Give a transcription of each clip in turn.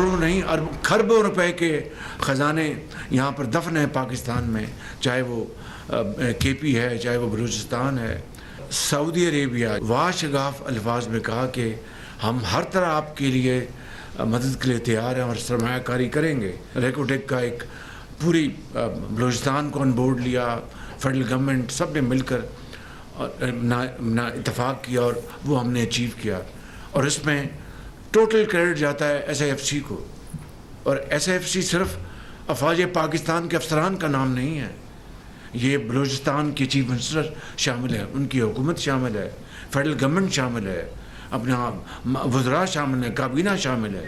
करोड़ों नहीं खरबों रुपए के ख़जाने यहाँ पर दफन है पाकिस्तान में, चाहे वो केपी है, चाहे वो बलूचिस्तान है। सऊदी अरेबिया वाशगाफ अल्फाज में कहा कि हम हर तरह आपके लिए मदद के लिए तैयार हैं और सरमायाकारी करेंगे। रेकोटेक का एक पूरी बलूचिस्तान को ऑन बोर्ड लिया, फेडरल गवर्नमेंट सब ने मिलकर ना इत्तेफाक किया और वो हमने अचीव किया। और इसमें टोटल क्रेडिट जाता है SAFC को, और SAFC सिर्फ अफवाज पाकिस्तान के अफसरान का नाम नहीं है, ये बलूचिस्तान के चीफ मिनिस्टर शामिल है, उनकी हुकूमत शामिल है, फेडरल गवर्नमेंट शामिल है, अपना वज़रा शामिल है, काबीना शामिल है।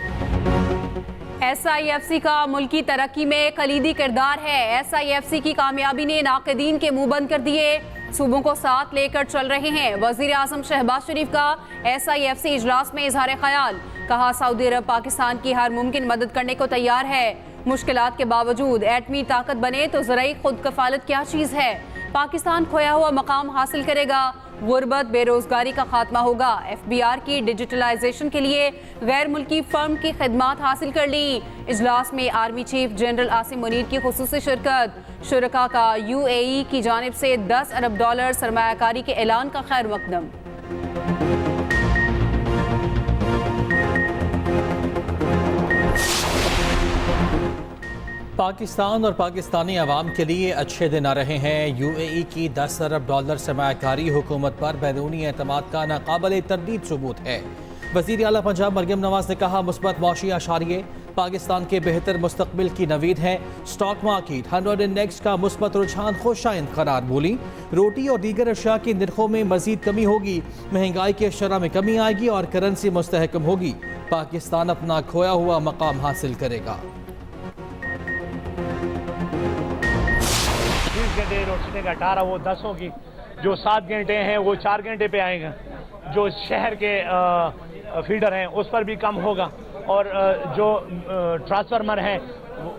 SIFC का मुल्की तरक्की में कलीदी किरदार है। SIFC की कामयाबी ने नाक़दीन के मुंह बंद कर दिए, सूबों को साथ लेकर चल रहे हैं। वज़ीर आज़म शहबाज शरीफ का SIFC इजलास में इजहार ख्याल, कहा सऊदी अरब पाकिस्तान की हर मुमकिन मदद करने को तैयार है। मुश्किलात के बावजूद एटमी ताकत बने तो ज़राई खुद कफालत क्या चीज़ है। पाकिस्तान खोया हुआ मकाम हासिल करेगा, गुर्बत बेरोजगारी का खात्मा होगा। FBR की डिजिटलाइजेशन के लिए गैर मुल्की फर्म की खिदमात हासिल कर ली। इजलास में army chief general Asim Munir की खुसूसी शिरकत। शुरका का UAE की जानिब से $10 अरब सरमायाकारी के ऐलान का खैर मकदम। पाकिस्तान और पाकिस्तानी अवाम के लिए अच्छे दिन आ रहे हैं। UAE की $10 अरब सरमायाकारी हुकूमत पर बैरूनी एतमाद का नाकाबिल तरदीद सबूत है। वज़ीर आला पंजाब मरियम नवाज ने कहा, मुस्बत मौशी आशारिये पाकिस्तान के बेहतर मुस्तकबिल की नवीद है। स्टॉक मार्केट 100 इंडेक्स का मुस्बत रुझान खुशाइंद करार बोली। रोटी और दीगर अशिया की निर्खों में मजीद कमी होगी, महंगाई के शरह में कमी आएगी और करेंसी मुस्तहकम होगी। पाकिस्तान अपना खोया हुआ मकाम हासिल करेगा। 20 घंटे रोशनी का 18 वो 10 होगी, जो 7 घंटे हैं वो 4 घंटे पे आएगा। जो शहर के फीडर हैं उस पर भी कम होगा, और जो ट्रांसफार्मर हैं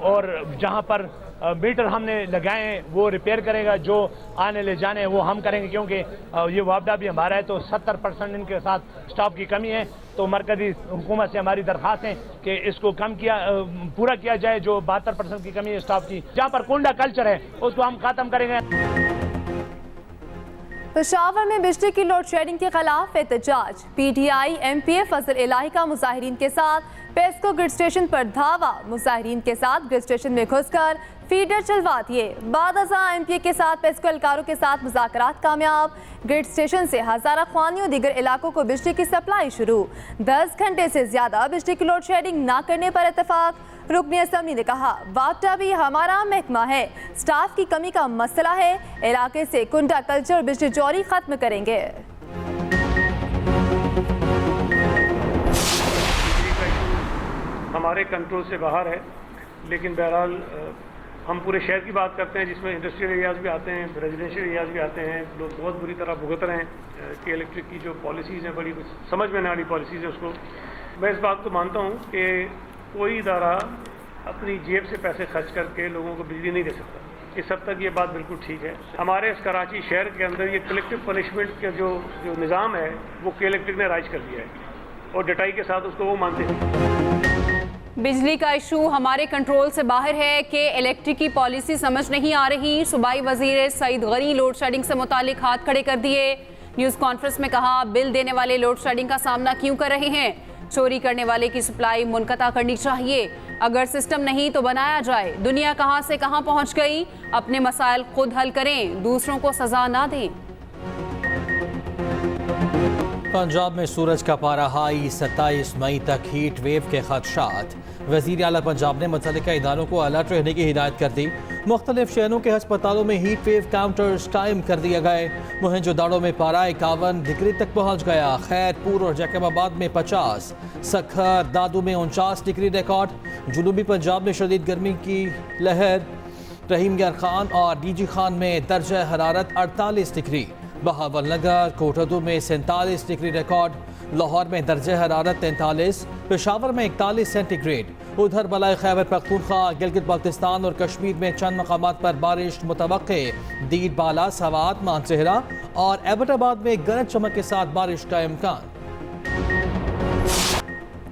और जहां पर मीटर हमने लगाए हैं वो रिपेयर करेगा, जो आने ले जाने हैं वो हम करेंगे, क्योंकि ये वापडा भी हमारा है। तो 70% इनके साथ स्टाफ की कमी है। तो मरकजी हुकूमत से हमारी दरख्वास्त है कि इसको कम किया पूरा किया जाए। जो 72% की कमी है स्टाफ की, जहाँ पर कुंडा कल्चर है उसको हम खत्म करेंगे। पेशावर में बिजली की लोड शेडिंग के खिलाफ एहतजाज। PTI MPA फजल इलाही का मुजाहिरीन के साथ पेस्को ग्रिड स्टेशन पर धावा। मुजाहिरीन के साथ ग्रिड स्टेशन में घुसकर फीडर चलवा दिए। बाद MPA के साथ पेस्को एहलकारों के साथ मुज़ाकरात कामयाब। ग्रिड स्टेशन से हज़ारा ख्वानी और दीगर इलाकों को बिजली की सप्लाई शुरू। 10 घंटे से ज्यादा बिजली की लोड शेडिंग न करने पर इत्तेफाक। रुकनी असम्बली ने कहा, वापटा भी हमारा महकमा है, स्टाफ की कमी का मसला है, इलाके से कुंडा कल्चर और बिजली चोरी खत्म करेंगे। हमारे कंट्रोल से बाहर है, लेकिन बहरहाल हम पूरे शहर की बात करते हैं, जिसमें इंडस्ट्रियल एरियाज़ भी आते हैं, रेजिडेंशियल एरियाज़ भी आते हैं। लोग बहुत बुरी तरह भुगत रहे हैं कि इलेक्ट्रिक की जो पॉलिसीज़ हैं, बड़ी कुछ समझ में ना आ रही पॉलिसीज़ है। उसको मैं इस बात को मानता हूँ कि कोई इदारा अपनी जेब से पैसे खर्च करके लोगों को बिजली नहीं दे सकता। इस हद तक ये बात बिल्कुल ठीक है। हमारे इस कराची शहर के अंदर ये कलेक्टिव पनिशमेंट का जो निज़ाम है वो के इलेक्ट्रिक ने राइज कर दिया है, और डटाई के साथ उसको वो मानते हैं। बिजली का इशू हमारे कंट्रोल से बाहर है कि इलेक्ट्रिक की पॉलिसी समझ नहीं आ रही। सूबाई वजीर सईद गनी लोड शेडिंग से मुतालिक हाथ खड़े कर दिए। न्यूज़ कॉन्फ्रेंस में कहा, बिल देने वाले लोड शेडिंग का सामना क्यों कर रहे हैं। चोरी करने वाले की सप्लाई मुनक़ता करनी चाहिए। अगर सिस्टम नहीं तो बनाया जाए। दुनिया कहां से कहां पहुंच गई, अपने मसाइल खुद हल करें, दूसरों को सजा ना दें। पंजाब में सूरज का पारा हाई, 27 मई तक हीट वेव के खदशात। वज़ीर आला पंजाब ने मुतल्लिका इदारों को अलर्ट रहने की हिदायत कर दी। मुख्तलिफ शहरों के अस्पतालों में हीट वेव काउंटर्स कायम कर दिए गए। मोहनजोदाड़ो में पारा 51 डिग्री तक पहुँच गया। खैरपुर और जैकबाबाद में 50, सखर दादू में 49 डिग्री रिकॉर्ड। जुनूबी पंजाब में शदीद गर्मी की लहर। रहीम यार खान और DG खान में दर्जा हरारत 48 डिग्री। बहावल नगर कोटदू में 47 डिग्री रिकॉर्ड। लाहौर में दर्जा हरारत 43, पेशावर में 41 सेंटीग्रेड। उधर बलाई खैबर पख्तूनख्वा, गिलगित बल्तिस्तान और कश्मीर में चंद मकामात पर बारिश मुतवक्के। दीद बाला, सवात, मानसेहरा और एबटाबाद में गरज चमक के साथ बारिश का इम्कान।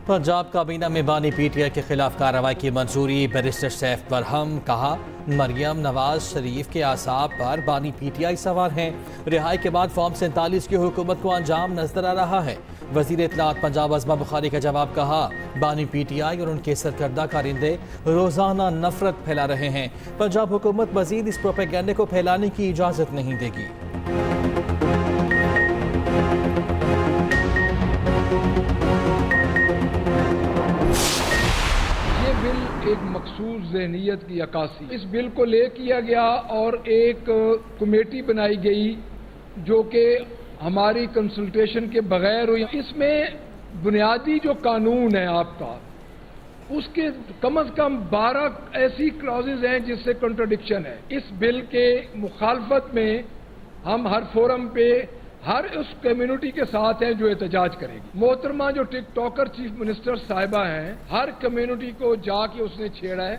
पंजाब काबीना में बानी पीटीआई के खिलाफ कार्रवाई की मंजूरी। बैरिस्टर सैफ बरहम कहा, मरियम नवाज शरीफ के आसाब पर बानी पीटीआई सवार हैं। रिहाई के बाद फॉर्म 47 की हुकूमत को अंजाम नजर आ रहा है। वजीर इत्तलात पंजाब अज़मा बुखारी का जवाब, कहा बानी पीटीआई और उनके सरकर्दा कारिंदे रोजाना नफरत फैला रहे हैं। पंजाब हुकूमत मजीद इस प्रोपेगेंडे को फैलाने की इजाजत नहीं देगी। एक मखसूस ज़हनियत की अक्कासी, इस बिल को ले किया गया और एक कमेटी बनाई गई जो कि हमारी कंसल्टेशन के बगैर हुई। इसमें बुनियादी जो कानून है आपका, उसके कम से कम 12 ऐसी क्लॉजेज हैं जिससे कंट्राडिक्शन है। इस बिल के मुखालफत में हम हर फोरम पे हर उस कम्युनिटी के साथ हैं जो एहतजाज करेगी। मोहतरमा जो टिकटॉकर चीफ मिनिस्टर साहिबा हैं, हर कम्युनिटी को जाके उसने छेड़ा है।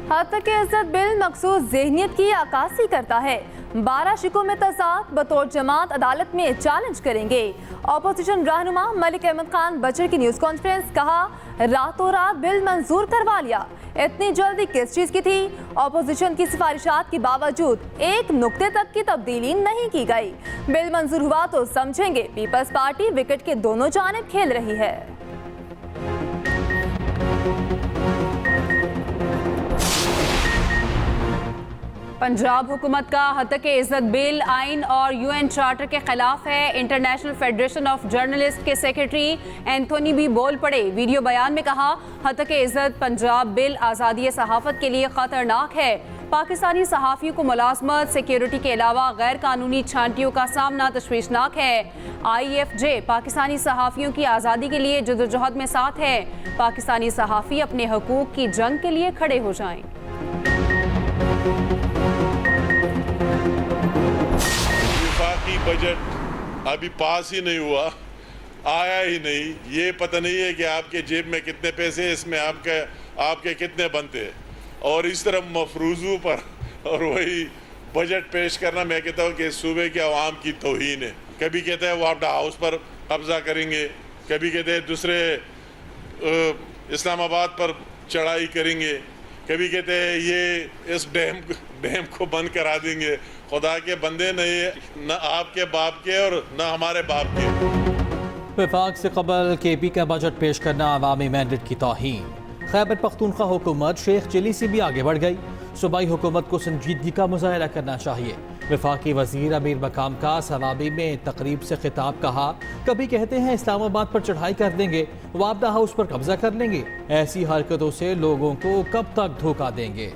हद तक इज्जत बिल मखसूस ज़हनियत की अक्कासी करता है। 12 शिकों में तजाद बतौर जमात अदालत में चैलेंज करेंगे। अपोजिशन रहनुमा मलिक अहमद खान बचर की न्यूज़ कॉन्फ्रेंस, कहा रातों रात बिल मंजूर करवा लिया, इतनी जल्दी किस चीज़ की थी। अपोजिशन की सिफारिशात के बावजूद एक नुक्ते तक की तब्दीली नहीं की गई। बिल मंजूर हुआ तो समझेंगे पीपल्स पार्टी विकेट के दोनों जानिब खेल रही है। पंजाब हुकूमत का हतक इज्जत बिल आइन और यूएन चार्टर के खिलाफ है। इंटरनेशनल फेडरेशन ऑफ जर्नलिस्ट के सेक्रेटरी एंथोनी भी बोल पड़े। वीडियो बयान में कहा, हतक इज्जत पंजाब बिल आज़ादी सहाफ़त के लिए ख़तरनाक है। पाकिस्तानी सहाफ़ियों को मुलाजमत, सिक्योरिटी के अलावा गैर कानूनी छांटियों का सामना तशवीशनाक है। IFJ पाकिस्तानी सहाफ़ियों की आज़ादी के लिए जदोजहद में साथ है। पाकिस्तानी सहाफ़ी अपने हकूक़ की जंग के लिए खड़े हो जाएं। बजट अभी पास ही नहीं हुआ, आया ही नहीं। ये पता नहीं है कि आपके जेब में कितने पैसे, इसमें आपके कितने बनते हैं। और इस तरह मफरूजों पर और वही बजट पेश करना, मैं कहता हूँ कि सूबे के अवाम की तौहीन है। कभी कहते हैं वापडा हाउस पर कब्जा करेंगे, कभी कहते हैं दूसरे इस्लामाबाद पर चढ़ाई करेंगे, कभी कहते हैं ये इस डैम को बंद करा देंगे। खुदा के बंदे नहीं, न आपके बाप के और न हमारे बाप के। विफाक से कबल KP का बजट पेश करना अवामी मैंडेट की तौहीन। खैबर पख्तूनख्वा हुकूमत शेख चिली से भी आगे बढ़ गई। सूबाई हुकूमत को संजीदगी का मुजाहरा करना चाहिए। वफाकी वजीर अमीर मकाम का सवाबी में तकरीब से खिताब, कहा कभी कहते हैं इस्लामाबाद पर चढ़ाई कर देंगे, वापडा हाउस पर कब्जा कर लेंगे। ऐसी हरकतों से लोगों को कब तक धोखा देंगे।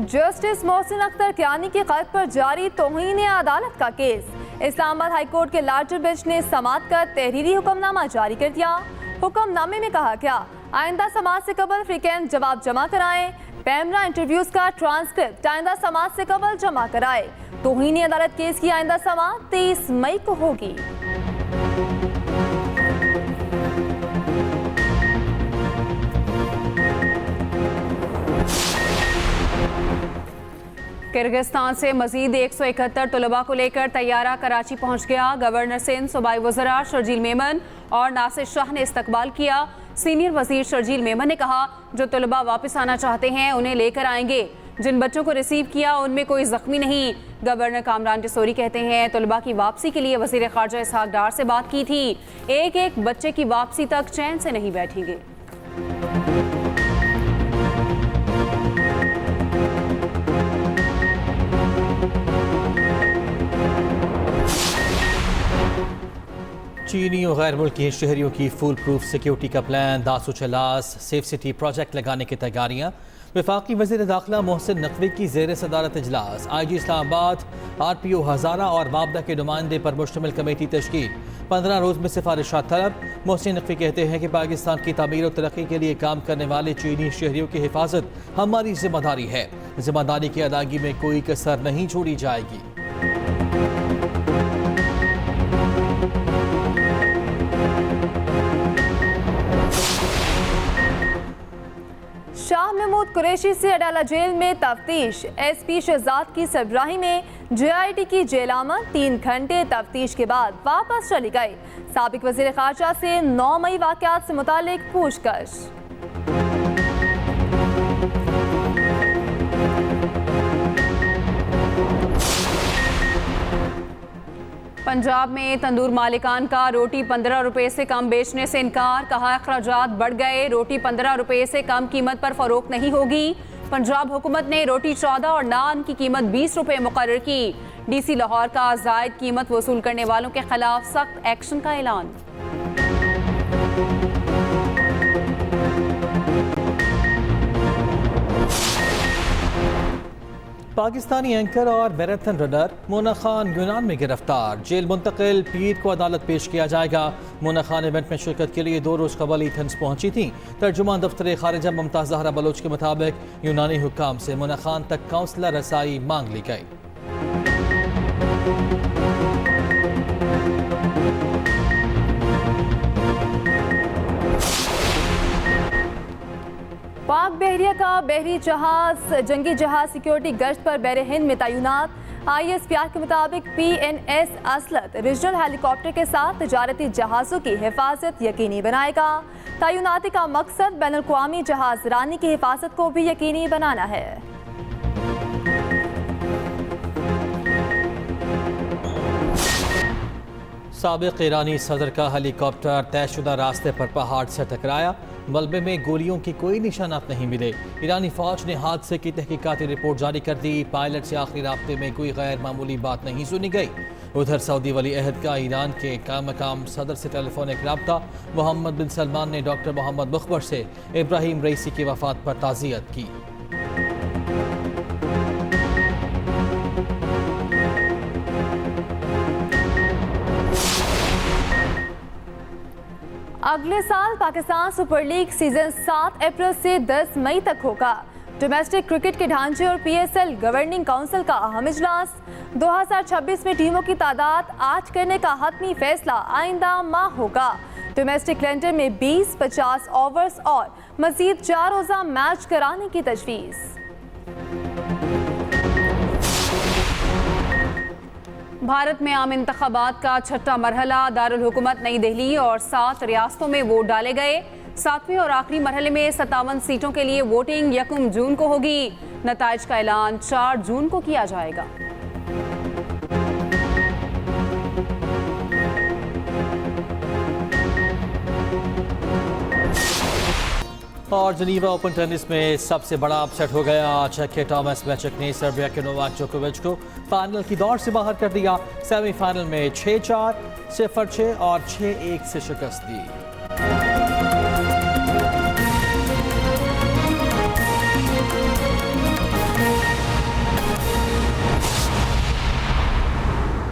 जस्टिस मोहसिन अख्तर कियानी के कद पर जारी तौहीन अदालत का केस। इस्लामाबाद हाई कोर्ट के लार्जर बेंच ने समाअत कर तहरीरी हुक्मनामा जारी कर दिया। हुक्मनामे में कहा गया, आइंदा समाअत से कबल फ्री कैंप जवाब जमा कराएं। पैमरा इंटरव्यूज का ट्रांसक्रिप्ट आइंदा समाअत से कबल जमा कराए। तौहीन अदालत केस की आइंदा समाअत 23 मई को होगी। किर्गिस्तान से मजीद 171 तलबा को लेकर तैयारा कराची पहुंच गया। गवर्नर सिंध, सूबाई वज़रा शर्जील मेमन और नासिर शाह ने इस्तकबाल किया। सीनियर वजीर शर्जील मेमन ने कहा, जो तलबा वापस आना चाहते हैं उन्हें लेकर आएंगे। जिन बच्चों को रिसीव किया उनमें कोई जख्मी नहीं। गवर्नर कामरान टिसोरी कहते हैं, तलबा की वापसी के लिए वज़ीर ख़ारजा इसहाक डार से बात की थी। एक एक बच्चे की वापसी तक चैन से नहीं बैठेंगे। चीनी और गैर मुल्की शहरियों की फुल प्रूफ सिक्योरिटी का plan, Dasu Chilas safe city project लगाने की तैयारियां। वफाकी वज़ीर दाखिला मोहसिन नकवी की ज़ेर सदारत इजलास। IG इस्लामाबाद, RPO हज़ारा और वापडा के नुमाइंदे पर मुश्तमिल कमेटी तश्कील। 15 रोज़ में सिफारिशात तलब। मोहसिन नकवी कहते हैं कि पाकिस्तान की तामीर और तरक्की के लिए काम करने वाले चीनी शहरियों की हिफाजत हमारी जिम्मेदारी है। जिम्मेदारी की अदायगी में कोई कसर नहीं छोड़ी जाएगी। शाह महमूद महमूद कुरैशी से अडाला जेल में तफ्तीश। SP शहजाद की सरबराही में JIT की जेलामन 3 घंटे तफ्तीश के बाद वापस चली गई। साबिक वज़ीर ख़ारजा से 9 मई वाक़यात से मुतालिक पूछताछ। पंजाब में तंदूर मालिकान का रोटी 15 रुपए से कम बेचने से इनकार। कहा अखराजात बढ़ गए, रोटी 15 रुपए से कम कीमत पर फरोख्त नहीं होगी। पंजाब हुकूमत ने रोटी 14 और नान की कीमत 20 रुपए मुकर्रर की। DC लाहौर का जायद कीमत वसूल करने वालों के खिलाफ सख्त एक्शन का ऐलान। पाकिस्तानी एंकर और मैराथन रनर मोना खान यूनान में गिरफ्तार। जेल मुंतकिल, पीर को अदालत पेश किया जाएगा। मोना खान इवेंट में शिरकत के लिए 2 रोज़ कबल एथेंस पहुंची थी। तर्जुमान दफ्तर खारिजा मुमताज़ ज़हरा बलोच के मुताबिक यूनानी हुक्काम से मोना खान तक काउंसलर रसाई मांग ली गई। पाक बहरिया का बहरी जहाज जंगी जहाज सिक्योरिटी गश्त पर बहरे हिंद में तैनात। ISPR के मुताबिक PNS असलत रीजनल हेलीकॉप्टर के साथ तजारती जहाज़ों की हिफाजत यकीनी बनाएगा। तैनाती का मकसद बैन अल-अक़वामी जहाज रानी की हिफाजत को भी यकीनी बनाना है। साबिक ईरानी सदर का हेलीकॉप्टर तयशुदा रास्ते पर पहाड़ से टकराया। मलबे में गोलियों की कोई निशानात नहीं मिले। ईरानी फौज ने हादसे की तहकीकाती रिपोर्ट जारी कर दी। पायलट से आखिरी रास्ते में कोई गैर मामूली बात नहीं सुनी गई। उधर सऊदी वली अहद का ईरान के मकाम सदर से टेलीफोनिक रब्ता। मोहम्मद बिन सलमान ने डॉक्टर मोहम्मद मुखबर से इब्राहिम रईसी की वफात पर ताज़ियत की। अगले साल पाकिस्तान सुपर लीग सीजन 7 अप्रैल से 10 मई तक होगा। डोमेस्टिक क्रिकेट के ढांचे और PSL गवर्निंग काउंसिल का अहम इजलास। 2026 में टीमों की तादाद 8 करने का हतमी फैसला आइंदा माह होगा। डोमेस्टिक कैलेंडर में 20, 50 ओवर्स और मजीद 4 रोज़ा मैच कराने की तजवीज़। भारत में आम इंतखाबात का छठा मरहला। दारुल हुकूमत नई दिल्ली और 7 रियासतों में वोट डाले गए। 7वें और आखिरी मरहले में 57 सीटों के लिए वोटिंग 1 जून को होगी। नताइज का ऐलान 4 जून को किया जाएगा। और जनीवा ओपन टेनिस में सबसे बड़ा अपसेट हो गया। चेक के टॉमस बेचेक ने सर्बिया के नोवाक जोकोविच को फाइनल की दौड़ से बाहर कर दिया। सेमीफाइनल में 6-4, 0-6 और 6-1 से शिकस्त दी।